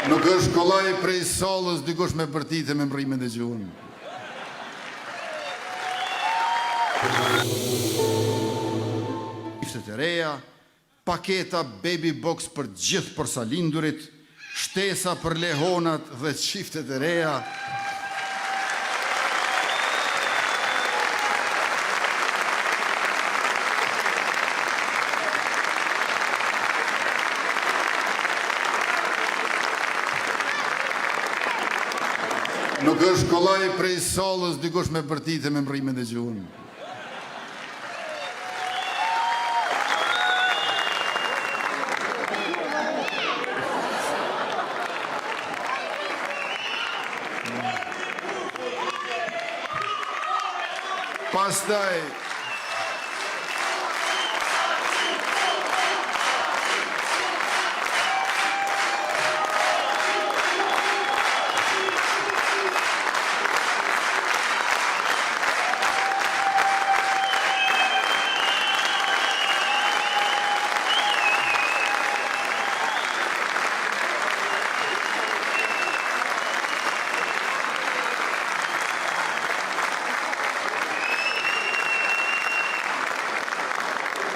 Nuk është kollaj prej sallës dikush me bërtite me mbrimin e gjuhën. Iftet e reja, paketa baby box për gjithë porsalindurit, shtesa për lehonat dhe çiftet e reja. Nuk është kollaj prej sallës dikush me bërtite me mbrimin e gjuhën.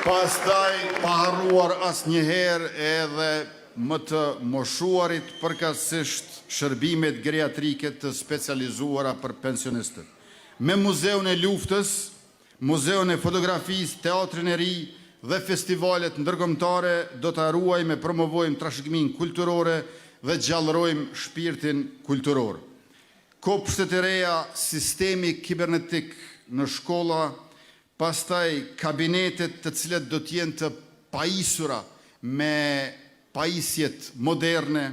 Pastaj pa harruar asnjëherë edhe më të moshuarit përkatësisht shërbimet geriatrike të specializuara për pensionistët. Me Muzeun e Luftës, Muzeun e Fotografisë, Teatrin e Ri dhe festivalet ndërkombëtare do të ruajmë e promovojmë trashëgiminë kulturore dhe gjallërojmë shpirtin kulturor. Kopshtet e reja, sistemi kibernetik në shkolla, pastaj kabinetet të cilet do t'jenë të pajisura me pajisjet moderne,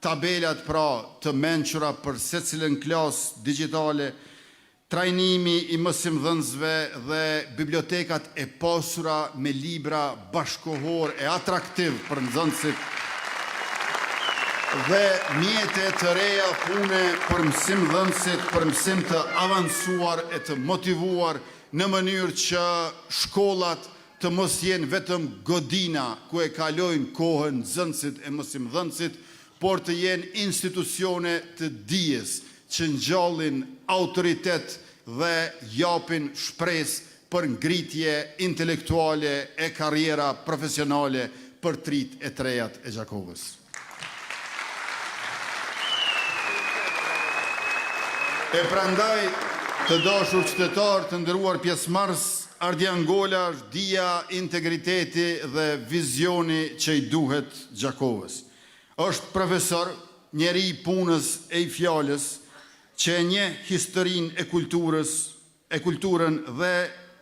tabelat pra të mençura për secilën klasë digjitale, trajnimi i mësimdhënësve dhe bibliotekat e pasura me libra bashkohor e atraktiv për nxënësit dhe mjete të reja pune për mësimdhënësit, për mësim të avancuar e të motivuar në mënyrë që shkollat të mos jenë vetëm godina ku e kalojnë kohën nxënësit e mësimdhënësit, por të jenë institucione të dijes që ngjallin autoritet dhe japin shpresë për ngritje intelektuale e karriera profesionale për trit e trejat e Gjakovës. E prandaj, të dashur qytetar, të nderuar pjesëmarrës, Ardian Gola është dia, integriteti dhe vizioni që i duhet Gjakovës. Është profesor, njeri i punës e i fjalës, që e njeh historinë e kulturën dhe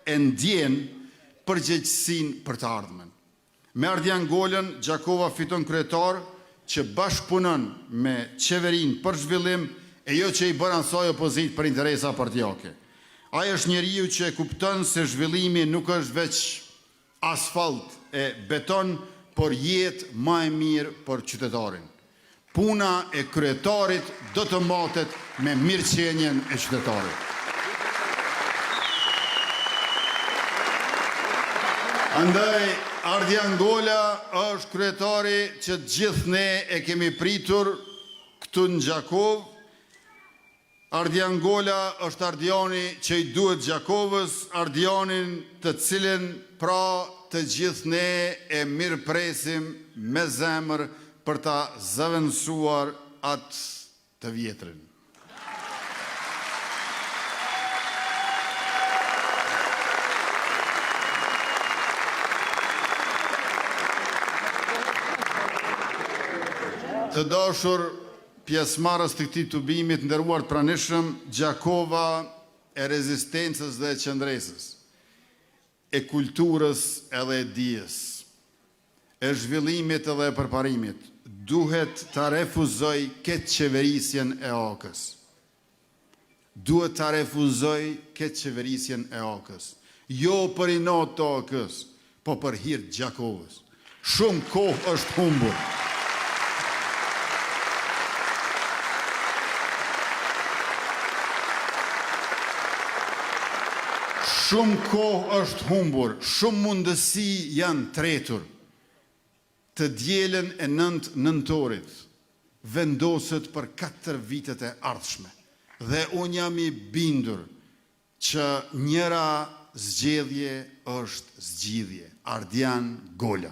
e ndjen përgjegjësinë për të ardhmen. Me Ardian Golën, Gjakova fiton kryetar që bashkëpunon me qeverinë për zhvillim e jo që i bën asaj opozit për interesa partijake. Ai është njeriu që e kupton se zhvillimi nuk është veç asfalt e beton, por jetë më e mirë për qytetarin. Puna e kryetarit do të matet me mirëqenien e qytetarit. Andaj, Ardian Gola është kryetari që gjithë ne e kemi pritur këtu në Gjakovë. Ardian Gola është Ardiani që i duhet Gjakovës, Ardianin të cilin pra të gjithë ne e mirë presim me zemër për ta zëvendësuar atë të vjetrin. Të dashur pjesëmarrës të këtij tubimit, nderuar të pranishëm, Gjakova e rezistencës dhe e qëndresës, e kulturës edhe e dijes, e zhvillimit edhe e përparimit, duhet të refuzoj këtë qeverisjen e AK-s. Duhet të refuzoj këtë qeverisjen e AK-s. Jo për inat të AK-s, po për hir të Gjakovës. Shumë kohë është humbur. Shumë kohë është humbur, shumë mundësi janë tretur. të dielën e 9 nëntorit vendoset për 4 vitet e ardhshme. Dhe unë jam i bindur që njëra zgjedhje është zgjidhje. Ardian Gola.